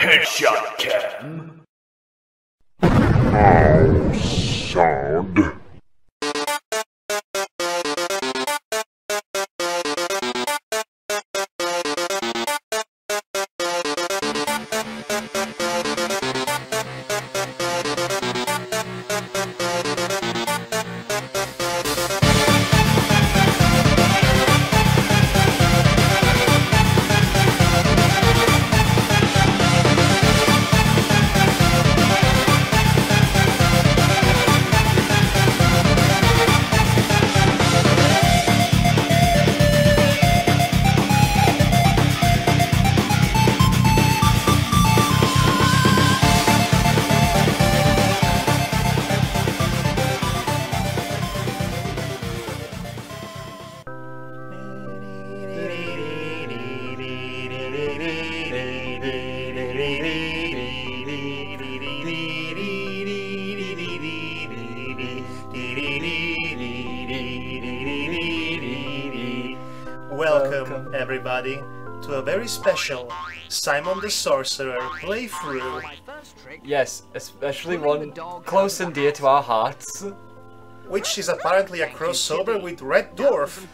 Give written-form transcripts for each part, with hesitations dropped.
Headshot cam. How sad. Welcome, everybody, to a very special Simon the Sorcerer playthrough. Yes, especially one close and dear to our hearts. Which is apparently a crossover with Red Dwarf,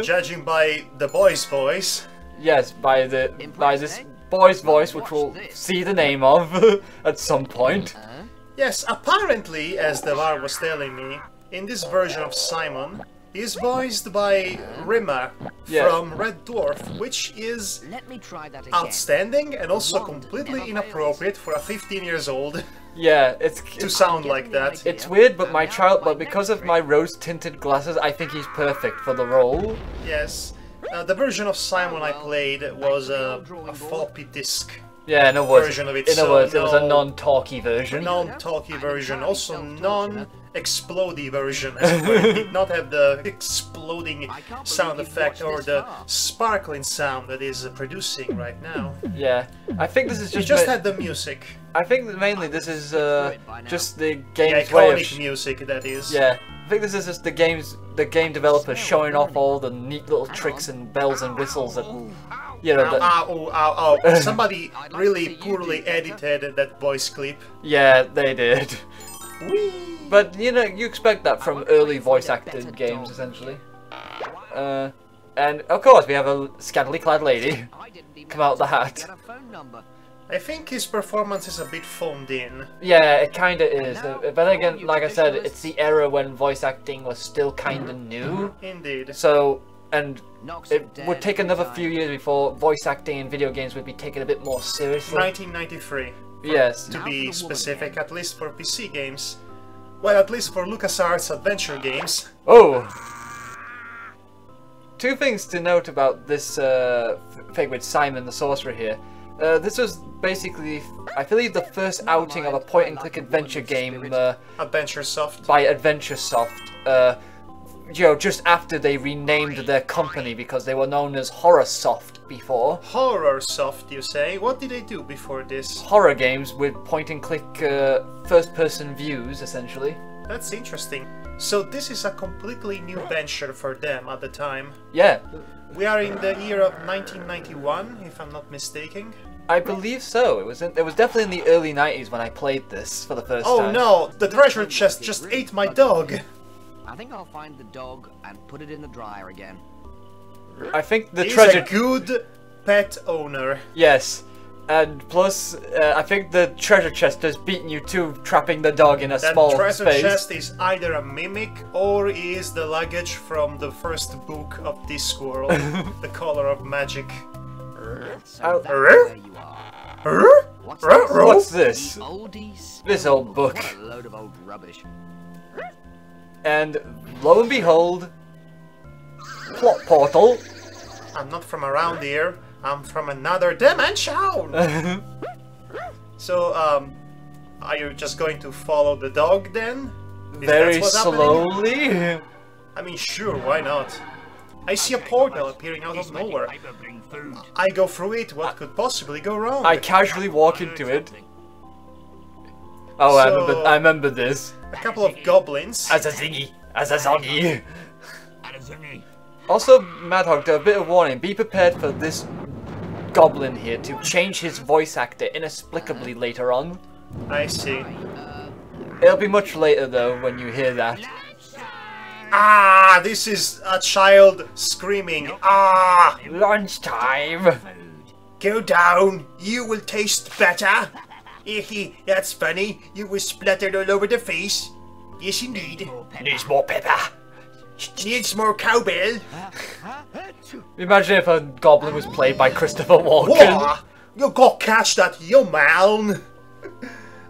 judging by the boy's voice. Yes, by this boy's voice, which we'll see the name of at some point. Yes, apparently, as Devar was telling me, in this version of Simon, he is voiced by Rimmer from Red Dwarf, which is outstanding and also completely inappropriate for a 15 years old. Yeah, it's to sound like that. It's weird, but but because of my rose-tinted glasses, I think he's perfect for the role. Yes, the version of Simon I played was a floppy disk. Yeah, in other words, version of it. In other words, it was a non-talky version. Non-talky version, also non-explodey version. As well. It did not have the exploding sound effect or the sparkling sound that is producing right now. Yeah, I think this is just. It just had the music. I think that mainly this is just the game's the way of iconic music, that is. Yeah, I think this is just the game developers showing off all the neat little tricks and bells and whistles that. You know, ow. Somebody really poorly edited that voice clip. Yeah, they did. But, you know, you expect that from early voice-acted games, essentially. And, of course, we have a scantily clad lady come out of the hat. I think his performance is a bit phoned in. Yeah, it kinda is. But then again, like I said, it's the era when voice acting was still kinda new. Indeed. So... And it would take another few years before voice acting in video games would be taken a bit more seriously. 1993. Yes. To be specific, at least for PC games. Well, at least for LucasArts adventure games. Oh! Two things to note about this thing with Simon the Sorcerer here. This was basically, I believe, the first outing of a point-and-click adventure game AdventureSoft. By AdventureSoft. You know, just after they renamed their company because they were known as HorrorSoft before. HorrorSoft, you say? What did they do before this? Horror games with point-and-click first-person views, essentially. That's interesting. So this is a completely new venture for them at the time. Yeah. We are in the year of 1991, if I'm not mistaken. I believe so. It was definitely in the early 90s when I played this for the first time. Oh no! The treasure chest just ate my dog! I think I'll find the dog and put it in the dryer again. I think the He's treasure... a good pet owner. Yes. And plus, I think the treasure chest has beaten you too, trapping the dog in a small space. That treasure chest is either a mimic or is the luggage from the first book of Discworld, The Color of Magic. What's this? This old book. What a load of old rubbish. And lo and behold, plot portal. I'm not from around here. I'm from another dimension. So, are you just going to follow the dog then? Very slowly. I mean, sure, why not? I see a portal appearing out of nowhere. I go through it. What could possibly go wrong? I casually walk into it. Oh, so, I remember this. A couple of goblins. As a zongy. Also, Madhog, a bit of warning. Be prepared for this goblin here to change his voice actor inexplicably later on. I see. It'll be much later though when you hear that. Ah, this is a child screaming. Ah! Lunchtime! Go down, you will taste better. Hehe, that's funny. You were splattered all over the face. Yes, indeed. Needs more pepper. Needs more cowbell. Imagine if a goblin was played by Christopher Walken. Whoa, you go catch that, you man.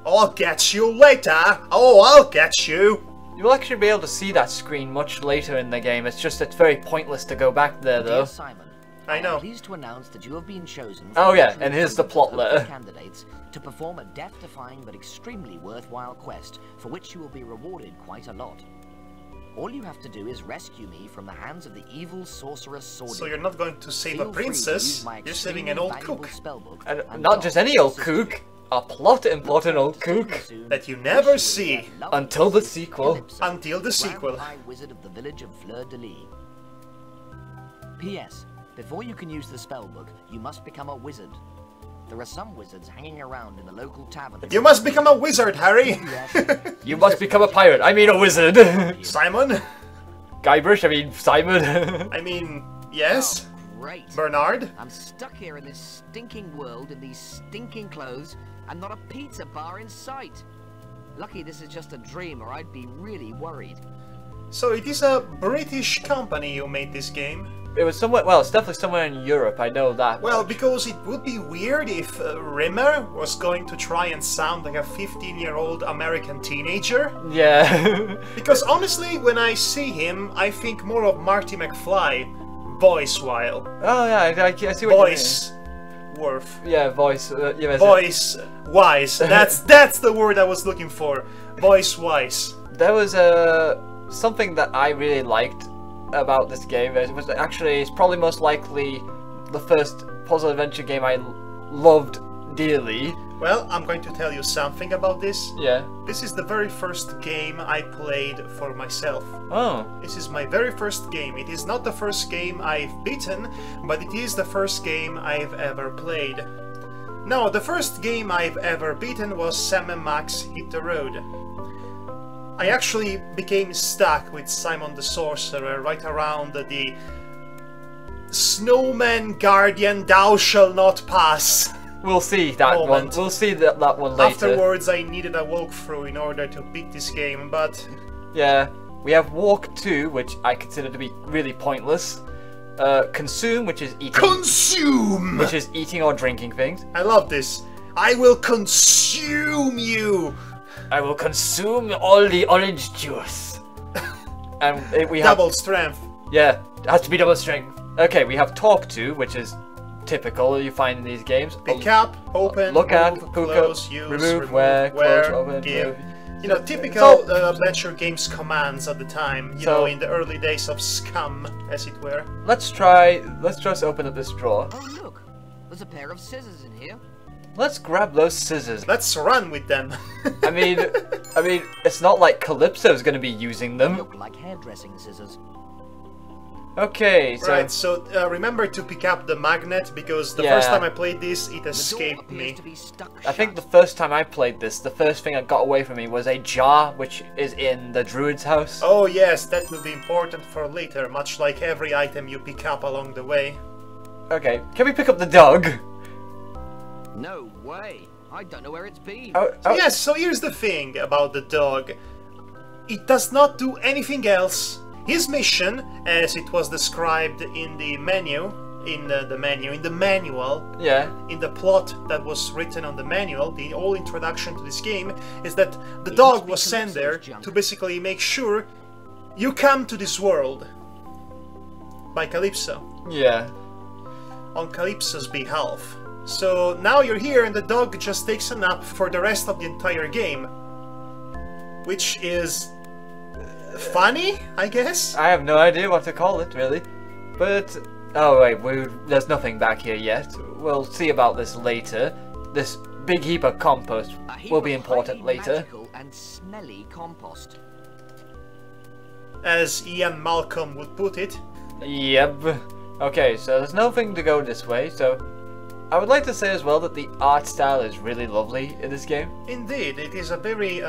I'll get you later. Oh, I'll get you. You'll actually be able to see that screen much later in the game. It's very pointless to go back there though. Dear Simon, I know. I'm pleased to announce that you have been chosen. Oh yeah, and here's the plot letter. Candidates to perform a death-defying but extremely worthwhile quest, for which you will be rewarded quite a lot. All you have to do is rescue me from the hands of the evil sorcerer Sword. So you're not going to save a princess, you're saving an old cook. And not just any old cook, a plot-important old cook. That you never see. Until the sequel. Until the sequel. High wizard of the village of Fleur-de-Lis. P.S. Before you can use the spellbook, you must become a wizard. There are some wizards hanging around in the local tavern. You must become a wizard, Harry! You must become a pirate. I mean a wizard. Simon? Guybrush, I mean Simon. I mean, yes? Oh, great. Bernard? I'm stuck here in this stinking world in these stinking clothes and not a pizza bar in sight. Lucky this is just a dream or I'd be really worried. So it is a British company who made this game? It was somewhere, well, it's definitely somewhere in Europe, I know that. Well, because it would be weird if Rimmer was going to try and sound like a 15-year-old American teenager. Yeah. Because honestly, when I see him, I think more of Marty McFly, voice-wise. Oh yeah, I see what Voice. Worth. Yeah, voice. Yeah, Voice-wise. That's the word I was looking for. Voice-wise. There was something that I really liked about this game. It was actually, it's probably most likely the first puzzle adventure game I loved dearly. Well, I'm going to tell you something about this. Yeah. This is the very first game I played for myself. Oh. This is my very first game. It is not the first game I've beaten, but it is the first game I've ever played. No, the first game I've ever beaten was Sam & Max Hit the Road. I actually became stuck with Simon the Sorcerer right around the Snowman Guardian Thou Shall Not Pass. We'll see that one. We'll see that one later. Afterwards, I needed a walkthrough in order to beat this game, but... Yeah, we have Walk 2, which I consider to be really pointless. Consume, which is eating... Consume! Which is eating or drinking things. I love this. I will consume you! I will consume all the orange juice. And we have... Double strength. Yeah, it has to be double strength. Okay, we have Talk To, which is typical you find in these games. Pick up, open, look at, move, hook close, up, use, remove, wear, close, open, give. move. You know, typical adventure games commands at the time, you know, in the early days of Scum, as it were. Let's just open up this drawer. Oh look, there's a pair of scissors in here. Let's grab those scissors. Let's run with them. I mean, it's not like Calypso's gonna be using them. Look like hairdressing scissors. Okay, so... Right, so remember to pick up the magnet, because the first time I played this, it escaped me. I think the first time I played this, the first thing that got away from me was a jar, which is in the druid's house. Oh yes, that will be important for later, much like every item you pick up along the way. Okay, can we pick up the dog? No way! I don't know where it's been. Oh. Yes, so here's the thing about the dog. It does not do anything else. His mission, as it was described in the menu, in the manual, yeah, in the plot that was written on the manual, the whole introduction to this game, is that the dog was sent there to basically make sure you come to this world by Calypso. Yeah. On Calypso's behalf. So now you're here and the dog just takes a nap for the rest of the entire game. Which is... funny, I guess? I have no idea what to call it, really. But... oh wait, there's nothing back here yet. We'll see about this later. This big heap of compost will be important later. And smelly compost. As Ian Malcolm would put it. Yep. Okay, so there's nothing to go this way, so... I would like to say as well that the art style is really lovely in this game. Indeed, it is a very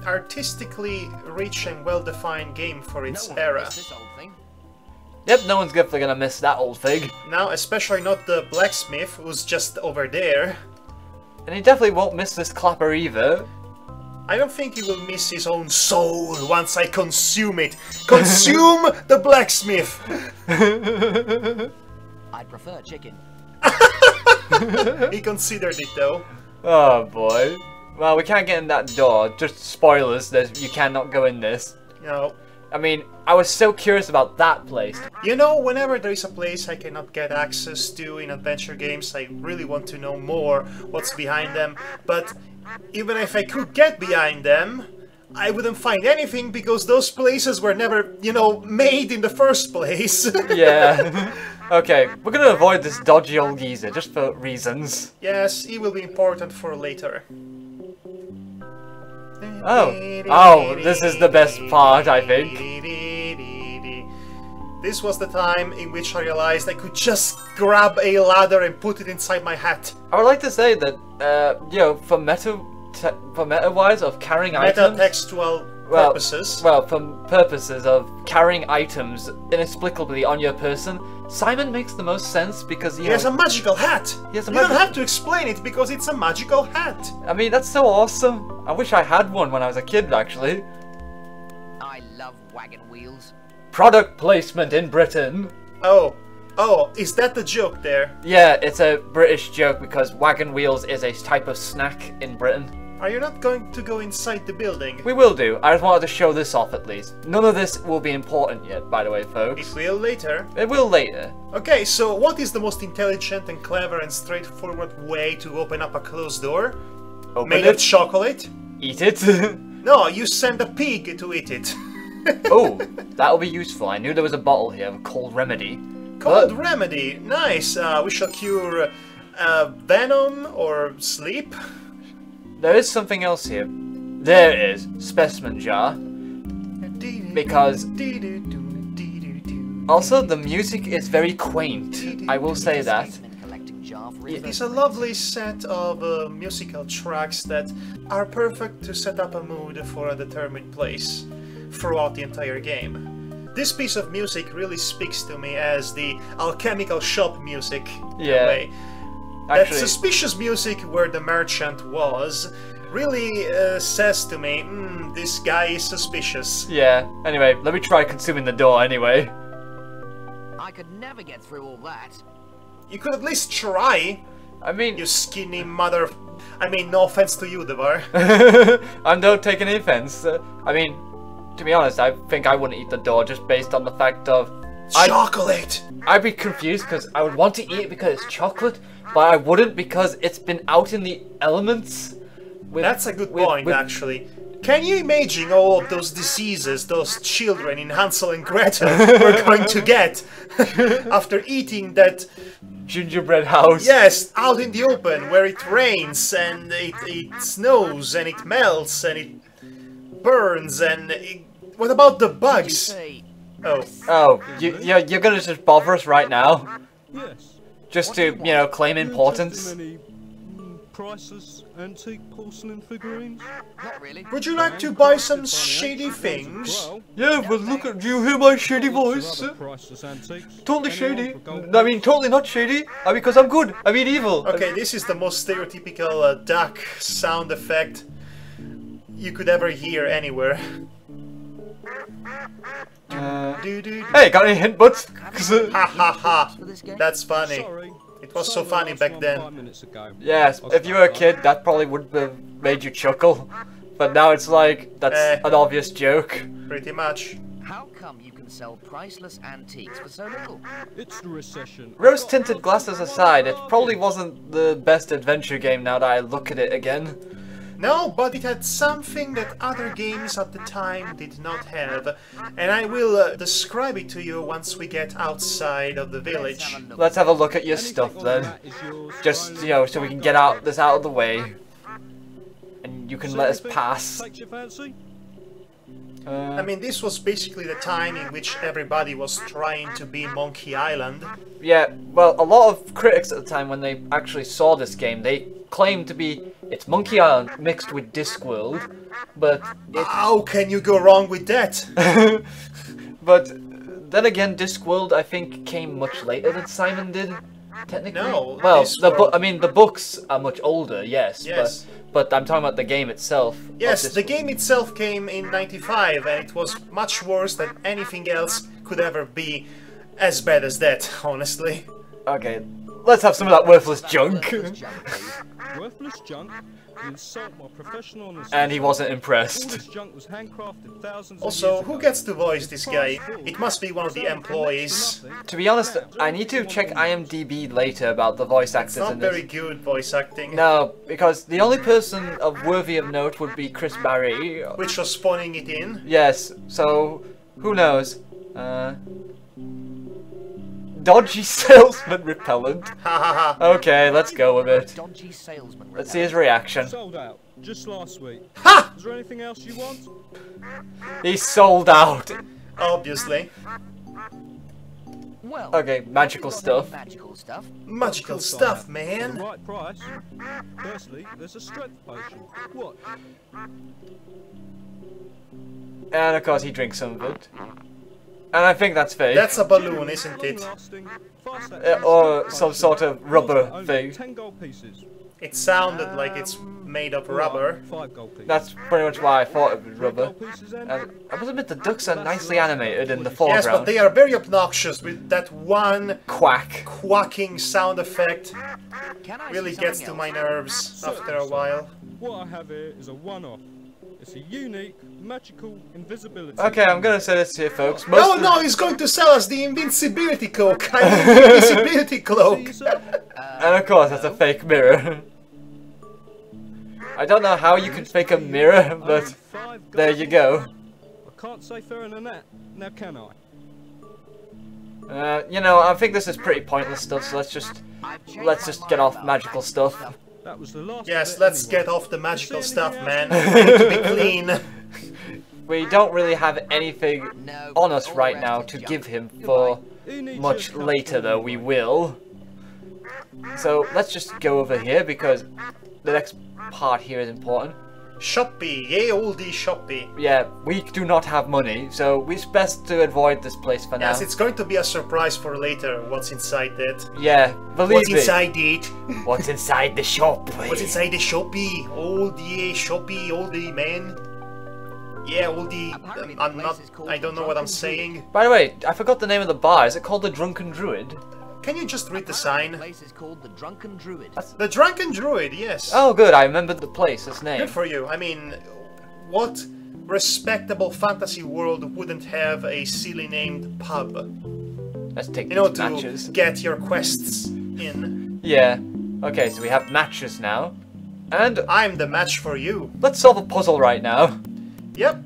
artistically rich and well-defined game for its era. Yep, no one's definitely gonna miss that old fig. Now, especially not the blacksmith, who's just over there. And he definitely won't miss this clapper either. I don't think he will miss his own soul once I consume it. Consume the blacksmith! I prefer chicken. He considered it though. Oh boy. Well, we can't get in that door. Just spoilers, you cannot go in this. No. I mean, I was so curious about that place. You know, whenever there is a place I cannot get access to in adventure games, I really want to know more what's behind them. But even if I could get behind them, I wouldn't find anything because those places were never, you know, made in the first place. Yeah. Okay, we're gonna avoid this dodgy old geezer, just for reasons. Yes, he will be important for later. Oh, this is the best part, I think. This was the time in which I realized I could just grab a ladder and put it inside my hat. I would like to say that, you know, for meta-wise of carrying items... Meta-textual purposes. Well, for purposes of carrying items inexplicably on your person, Simon makes the most sense because he has a magical hat! You don't have to explain it because it's a magical hat! I mean, that's so awesome. I wish I had one when I was a kid, actually. I love wagon wheels. Product placement in Britain. Oh, is that the joke there? Yeah, it's a British joke because wagon wheels is a type of snack in Britain. Are you not going to go inside the building? We will do. I just wanted to show this off at least. None of this will be important yet, by the way, folks. It will later. It will later. Okay, so what is the most intelligent and clever and straightforward way to open up a closed door? Made of chocolate? Eat it? No, you send a pig to eat it. Oh, that'll be useful. I knew there was a bottle here of cold remedy. Cold remedy, nice. We shall cure venom or sleep. There is something else here. There it is, specimen jar. Because also the music is very quaint. I will say that. It is a lovely set of musical tracks that are perfect to set up a mood for a determined place throughout the entire game. This piece of music really speaks to me as the alchemical shop music in a way. That suspicious music where the merchant was really says to me, this guy is suspicious. Yeah, anyway, let me try consuming the door anyway. I could never get through all that. You could at least try. I mean... You skinny mother... I mean, no offense to you, Devar. I don't take any offense. I mean, to be honest, I think I wouldn't eat the door just based on the fact of... Chocolate! I'd be confused because I would want to eat it because it's chocolate, but I wouldn't because it's been out in the elements. That's a good point, actually. Can you imagine all of those diseases those children in Hansel and Gretel were going to get after eating that gingerbread house? Yes, out in the open where it rains and it snows and it melts and it burns and what about the bugs? Oh, you're gonna just bother us right now? Yes. Just to, you know, claim importance? Priceless antique porcelain figurines? Not really. Would you like to buy some shady things? Yeah, but look at, do you hear my shady voice? Totally shady. I mean, totally not shady. I mean, because I'm good. I mean, evil. Okay, this is the most stereotypical duck sound effect you could ever hear anywhere. Hey, got any hint butts? Ha ha ha. That's funny. It was so funny back then. Yes, if you were a kid, that probably would have made you chuckle. But now it's like, that's an obvious joke. Pretty much. How come you can sell priceless antiques for so little? It's the recession. Rose-tinted glasses aside, it probably wasn't the best adventure game now that I look at it again. No, but it had something that other games at the time did not have, and I will describe it to you once we get outside of the village. Let's have a look at your stuff then. Just, you know, so we can get this out of the way. And you can let us pass. I mean, this was basically the time in which everybody was trying to be Monkey Island. Yeah, well, a lot of critics at the time, when they actually saw this game, they claimed to be, it's Monkey Island mixed with Discworld, but... How can you go wrong with that? But then again, Discworld, I think, came much later than Simon did, technically. No, well, Discworld... I mean, the books are much older, yes. Yes. But I'm talking about the game itself. Yes, the game itself came in '95, and it was much worse than anything else could ever be as bad as that, honestly. Okay, let's have some of that worthless junk. Worthless junk? You insult my professional honesty. And he wasn't All impressed. this junk was handcrafted thousands of Also, years who ago. gets to voice this guy? It must be one of the employees. To be honest, I need to check IMDb later about the voice actors It's not in this. very good voice acting. No, because the only person of worthy of note would be Chris Barry. Which was spawning it in. Yes, so who knows? Dodgy salesman repellent. Ha ha ha. Okay, let's go with it. Dodgy salesman. Let's see his reaction. Sold out, just last week. Ha! Is there anything else you want? He's sold out. Obviously. Well, Okay, magical stuff. magical stuff. Magical Of course I stuff, have. For man. the right price. Firstly, there's a strength potion. What? And of course he drinks some of it. And I think that's fake. That's a balloon, isn't it? Long-lasting, fast Or action some sort of rubber only thing. 10 gold pieces. It sounded like it's made of rubber. 5 gold pieces. That's pretty much why I thought it was 3 rubber. gold pieces then? And I must admit the ducks are nicely animated in the Yes, foreground. but they are very obnoxious with that one Quack. quacking sound effect. Can I Really see gets something to else? my nerves after a while. What I have here is a one-off. It's a unique, magical invisibility. Okay, I'm gonna say this here, folks. No, Most of- no, he's going to sell us the invincibility cloak. I mean, the invisibility See, cloak. sir? And of course, that's a fake mirror. I don't know how you can fake a mirror, Only but 5 gold there you go. I can't say fairer than that. Now can I? You know, I think this is pretty pointless stuff, so let's just get off magical stuff. That was the last. Yes, of it let's anyway. get off the magical See stuff, anything man. else? We need to be clean. We don't really have anything No, on us all right the now rest to is give junk. him for Who needs much your later, cup though. We anyway? will. So let's just go over here because the next part here is important. Shoppy, yay oldie shoppy. Yeah, we do not have money, so it's best to avoid this place for now. Yes, it's going to be a surprise for later, what's inside that. Yeah, believe What's me. inside it? What's inside the shop? What's inside the shoppy? Oldie shoppy, oldie man. Yeah, oldie. Apparently the I'm place not. is called I don't know what I'm Drunken saying. By the way, I forgot the name of the bar. Is it called the Drunken Druid? Can you just read the The sign? place is called the Drunken Druid. The Drunken Druid, yes. Oh, good. I remembered the place, its name. Good for you. I mean, what respectable fantasy world wouldn't have a silly named pub? Let's take You know, these to matches. get your quests in. Yeah. Okay, so we have matches now. And I'm the match for you. let's solve a puzzle right now. Yep.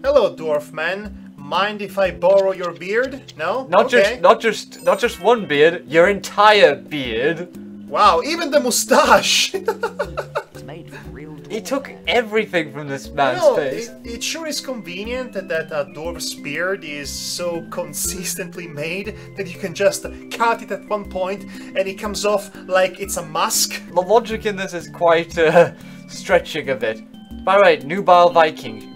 Hello, dwarf man. Mind if I borrow your beard? No? Not Okay. not just one beard, your entire beard. Wow, even the mustache! It's made from real He dwarf took hair. everything from this man's No, face. it sure is convenient that a dwarf's beard is so consistently made that you can just cut it at one point and it comes off like it's a mask. The logic in this is quite stretching a bit. By the way, nubile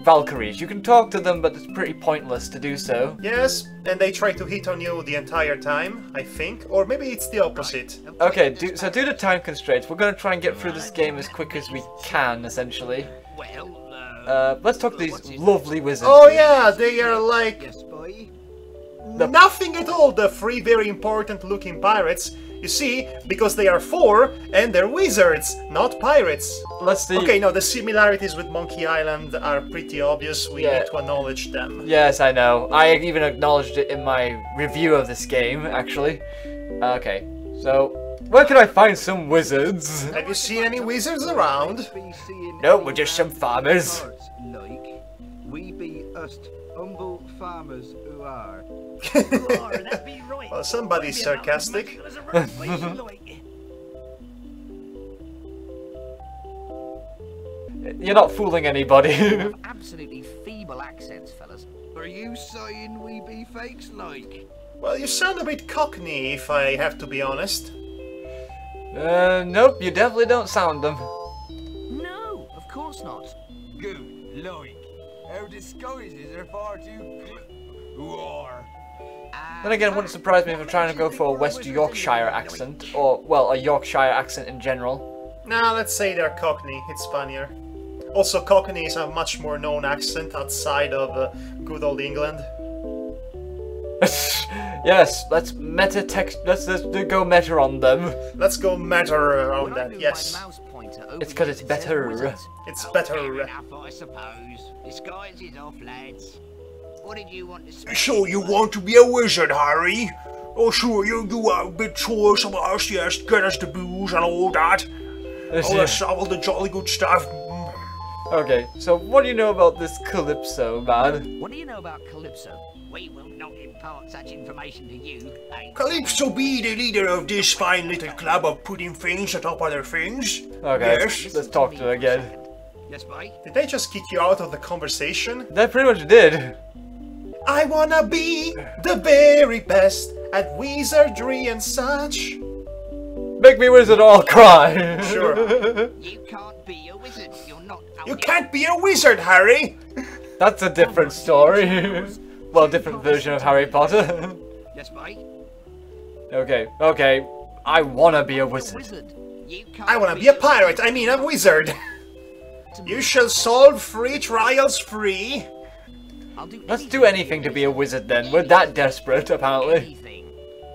Valkyries. You can talk to them, but it's pretty pointless to do so. Yes, and they try to hit on you the entire time, I think. Or maybe it's the opposite. Okay, so due to time constraints, we're going to try and get through this game as quick as we can, essentially. Let's talk to these lovely wizards. Oh yeah, they are like Yes, boy. nothing at all, the three very important looking pirates. You see, because they are four and they're wizards, not pirates. Let's see. Okay, no, the similarities with Monkey Island are pretty obvious. We Yeah. need to acknowledge them. Yes, I know. I even acknowledged it in my review of this game, actually. Okay, so where can I find some wizards? Have you seen any wizards around? Be seeing No, any we're just some bad farmers. cards, like. We be us humble farmers who are. Well, somebody's sarcastic. You're not fooling anybody. absolutely feeble accents, fellas. Are you saying we be fakes like? Well, you sound a bit cockney, if I have to be honest. Nope, you definitely don't sound them. No, of course not. Good, like. Our disguises are far too war. Then again, it wouldn't surprise me if I'm trying to go for a West Yorkshire accent, or, well, a Yorkshire accent in general. Nah, let's say they're cockney, it's funnier. Also, cockney is a much more known accent outside of good old England. Yes, let's go meta on them. Let's go meta on that, yes. It's because it's better. It's better. Fair enough, I suppose. Disguise is off, lads. What did you want to say? So you want to be a wizard, Harry? Oh sure, you are a bit choice of us, yes, get us the booze and all that. All the jolly good stuff. Okay, so what do you know about this Calypso, man? What do you know about Calypso? We will not impart such information to you, eh? Calypso be the leader of this fine little club of putting things atop other things. Okay, Yes. let's talk to her again. Yes, mate? Did they just kick you out of the conversation? That pretty much did. I wanna be the very best at wizardry and such. Make me wizard or I'll cry. Sure. You can't be a wizard. You're not. You can't be a wizard, Harry. That's a different story. Well, different version of Harry Potter. Yes, mate? Okay. I wanna be a wizard. You can't I wanna be a pirate, I mean a wizard. You shall solve free trials free. Let's do anything to be a wizard then. We're that desperate, apparently. anything.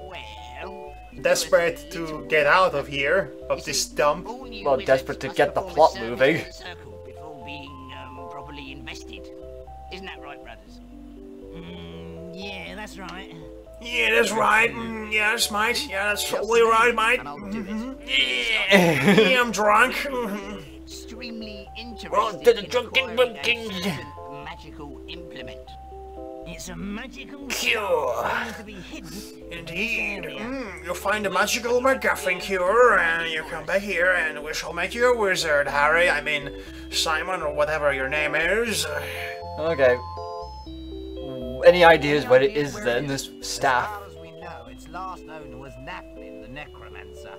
Well, Desperate to get out of here, of this dump. all new Well, wizards desperate to must get the perform a plot service moving. in the circle before being properly invested. Isn't that right, brothers? Yeah, that's right. Yeah, that's right. Yes, mate. Yeah, that's totally right, mate. And I'll do it. Yeah, I'm drunk. Extremely interesting. Well, to the in drunken acquiring a pumpkin. certain magical implement. It's a magical Cure. thing to be hidden. Indeed. You'll find a magical MacGuffin cure, and you come back here, and we shall make you a wizard, Harry. I mean, Simon, or whatever your name is. Okay. Any ideas what it is then, this staff? As far as we know, its last owner was Naflin, the necromancer.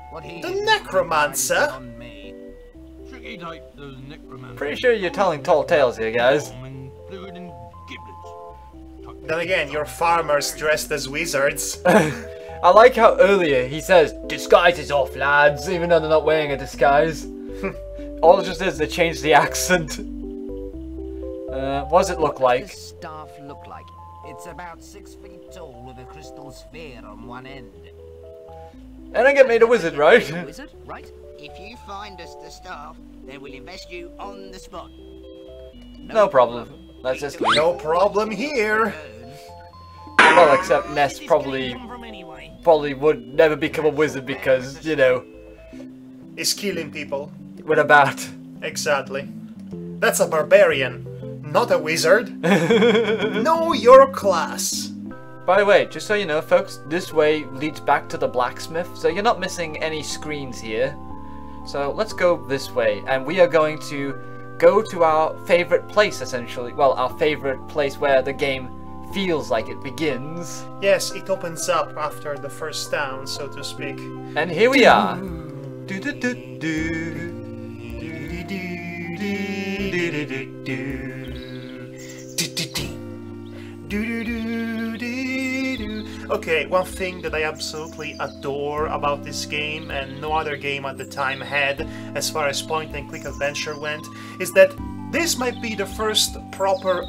What he The did was necromancer? on me. Tricky type, those necromancers. Pretty sure you're telling tall tales here, guys. Fluid and giblets. Then again, you're farmers dressed as wizards. I like how earlier he says, disguise is off, lads, even though they're not wearing a disguise. All it just is, they changed the accent. What does it look What like? does the staff look like? It's about 6 feet tall with a crystal sphere on one end. And I get made a wizard, right? Wizard, right? If you find us the staff, then we'll invest you on the spot. No problem. Let's just leave. No problem here. Well, except Ness Where's this probably gonna come from anyway? would never become a wizard because, you know, Is killing people. with a bat. Exactly. That's a barbarian, not a wizard. Know your class. By the way, just so you know, folks, this way leads back to the blacksmith, so you're not missing any screens here. So let's go this way, and we are going to go to our favorite place, essentially. Well, our favorite place where the game feels like it begins. Yes, it opens up after the first town, so to speak. And here we are. Do do do do. Okay, one thing that I absolutely adore about this game, and no other game at the time had, as far as point-and-click adventure went, is that this might be the first proper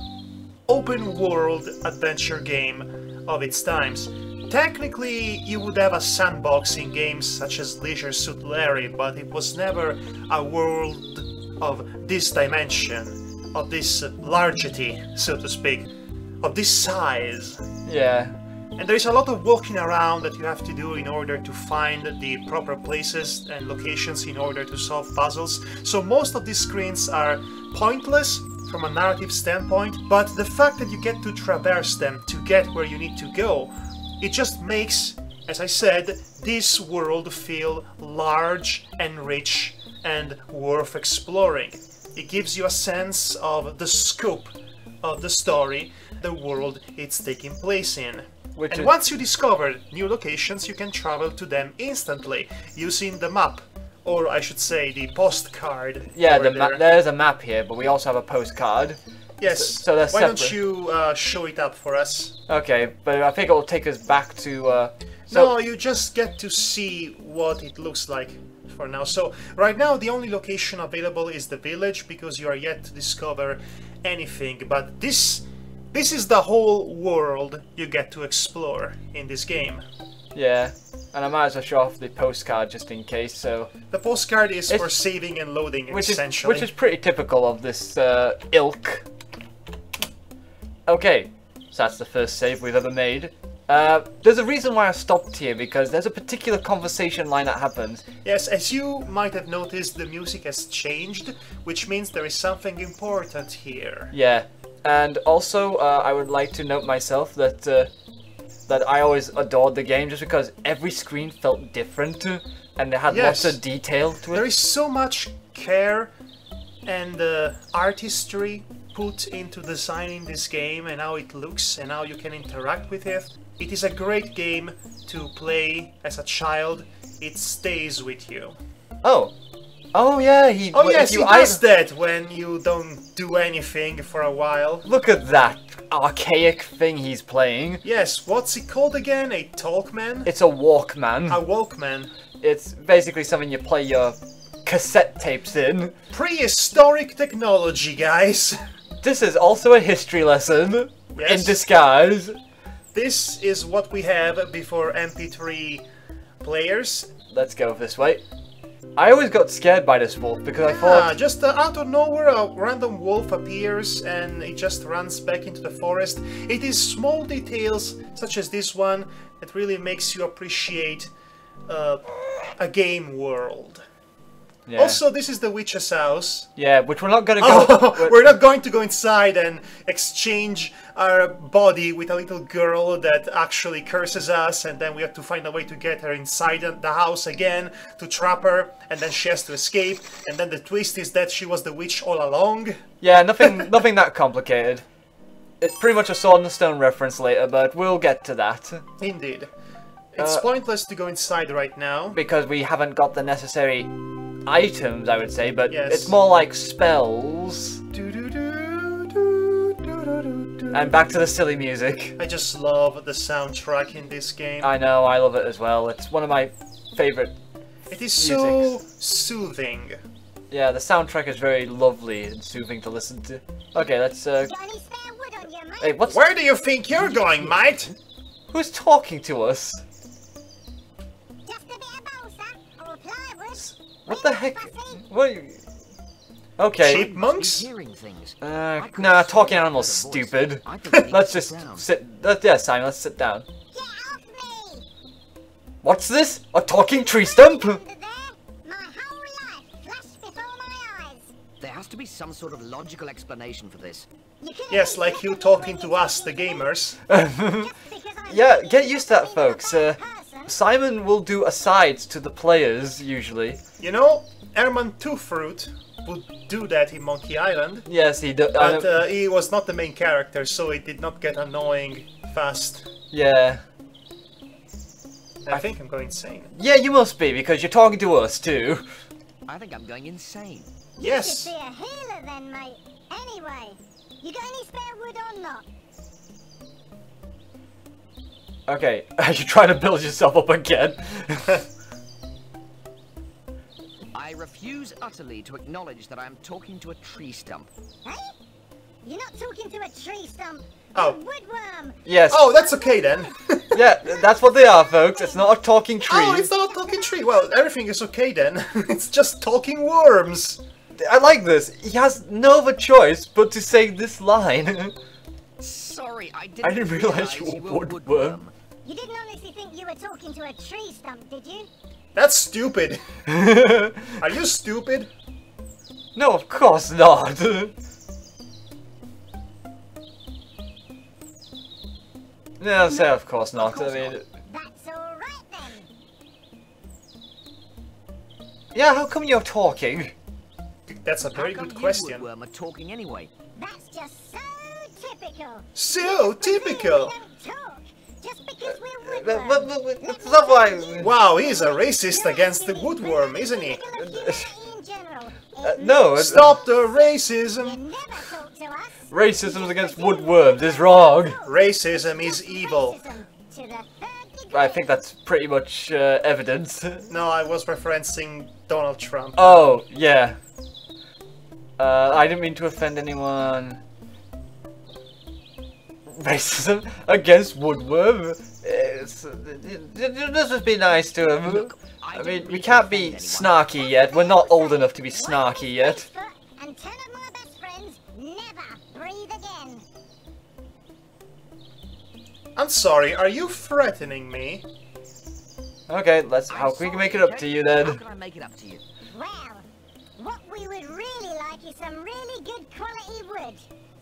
open-world adventure game of its times. Technically, you would have a sandbox in games such as Leisure Suit Larry, but it was never a world of this dimension, of this largety, so to speak, of this size. Yeah. And there is a lot of walking around that you have to do in order to find the proper places and locations in order to solve puzzles. So most of these screens are pointless from a narrative standpoint, but the fact that you get to traverse them to get where you need to go, it just makes, as I said, this world feel large and rich and worth exploring. It gives you a sense of the scope of the story, the world it's taking place in. And once you discover new locations, you can travel to them instantly using the map, or I should say the postcard. Yeah, there's a map here, but we also have a postcard. Yes, so that's why separate. don't you show it up for us? Okay, but I think it will take us back to... No, you just get to see what it looks like for now. So, right now the only location available is the village, because you are yet to discover anything, but this is the whole world you get to explore in this game. Yeah, and I might as well show off the postcard just in case, so... The postcard is for saving and loading, essentially. Which is pretty typical of this ilk. Okay, so that's the first save we've ever made. There's a reason why I stopped here, because there's a particular conversation line that happens. Yes, as you might have noticed, the music has changed, which means there is something important here. Yeah, and also I would like to note myself that that I always adored the game just because every screen felt different and it had lots of detail to it. There is so much care and artistry put into designing this game and how it looks and how you can interact with it. It is a great game to play as a child. It stays with you. Oh yeah, he does that when you don't do anything for a while. Look at that archaic thing he's playing. Yes, what's it called again? A Talkman? It's a Walkman. A Walkman. It's basically something you play your cassette tapes in. Prehistoric technology, guys. This is also a history lesson in disguise. This is what we have before MP3 players. Let's go this way. I always got scared by this wolf because I thought... just out of nowhere a random wolf appears and it just runs back into the forest. It is small details such as this one that really makes you appreciate a game world. Yeah. Also, this is the witch's house. Yeah, which we're not going to go... We're not going to go inside and exchange our body with a little girl that actually curses us, and then we have to find a way to get her inside the house again to trap her, and then she has to escape, and then the twist is that she was the witch all along. Yeah, nothing that complicated. It's pretty much a Sword in the Stone reference later, but we'll get to that. Indeed. It's pointless to go inside right now. Because we haven't got the necessary items, I would say, but it's more like spells. And back to the silly music. I just love the soundtrack in this game. I know, I love it as well. It's one of my favorite It is so soothing. Yeah, the soundtrack is very lovely and soothing to listen to. Okay, let's Hey, what's... Where do you think you're going, mate? Who's talking to us? What the heck? What are you... Okay. Chipmunks? Nah, talking animals stupid. Let's just sit... yeah, Simon, let's sit down. What's this? A talking tree stump? There has to be some sort of logical explanation for this. Yes, like you talking to us, the gamers. Yeah, get used to that, folks. Simon will do asides to the players, usually. You know, Herman Two-Fruit would do that in Monkey Island. Yes, he did. But he was not the main character, so it did not get annoying fast. Yeah. I think I'm going insane. Yeah, you must be, because you're talking to us, too. I think I'm going insane. Yes. You should be a healer then, mate. Anyway, you got any spare wood or not? Okay, are you trying to build yourself up again? I refuse utterly to acknowledge that I'm talking to a tree stump. Hey? You're not talking to a tree stump. Oh. A woodworm. Yes. Oh, that's okay then. Yeah, that's what they are, folks. It's not a talking tree. Oh, it's not a talking tree. Well, everything is okay then. It's just talking worms. I like this. He has no other choice but to say this line. Sorry, I I didn't realize you were a woodworm. You didn't honestly think you were talking to a tree stump, did you? That's stupid. Are you stupid? No, of course not. Yeah, I'll say of course not. I mean, that's all right then. Yeah, how come you're talking? That's a very good question. Woodworm are talking anyway. That's just so typical. So typical. We don't talk just because we're woodworms. It's not why. Wow, he's a racist against the woodworm, isn't he? No. Stop the racism. Racism against woodworms is wrong. Racism is evil. I think that's pretty much evidence. No, I was referencing Donald Trump. Oh, yeah. I didn't mean to offend anyone. Racism against woodworm? Let's just be nice to him. Look, I mean, we can't be snarky yet. We're not old enough to be snarky yet. And 10 of my best friends never breathe again. I'm sorry, are you threatening me? Okay, how can we make it up to you then? How can I make it up to you? Well, what we would really like is some really good quality wood.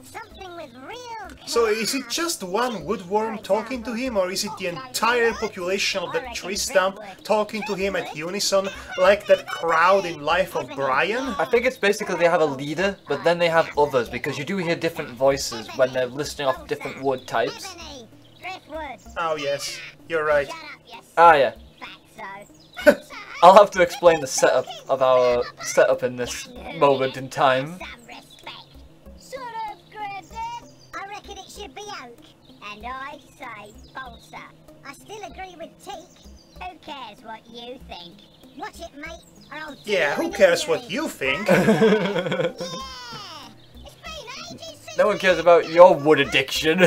Something with real... So is it just one woodworm talking to him, or is it the entire population of that tree stump talking to him at unison, like that crowd in Life of Brian? I think it's basically they have a leader, but then they have others, because you do hear different voices when they're listing off different wood types. Oh yes, you're right. Ah yeah. I'll have to explain the setup of our setup in this moment in time. I reckon it should be oak. And I say balsa. I still agree with Teak. Who cares what you think? Watch it, mate, or I'll Yeah, who cares what you think? No one cares about your wood addiction.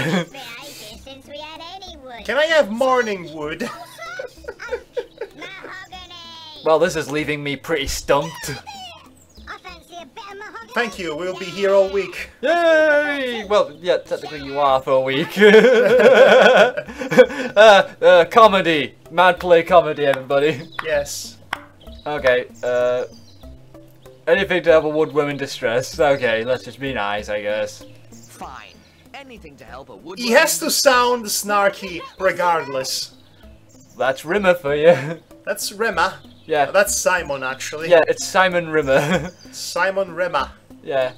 Can I have morning wood? Well, this is leaving me pretty stumped. Thank you, we'll be here all week. Yay! Well, yeah, technically you are for a week. Comedy. MADPlay comedy, everybody. Yes. Okay, anything to help a woodworm in distress. Okay, let's just be nice, I guess. Fine. Anything to help a woodworm. He has to sound snarky regardless. That's Rimmer for you. That's Rimmer. Yeah. That's Simon, actually. Yeah, it's Simon Rimmer. Simon Rimmer. Yeah.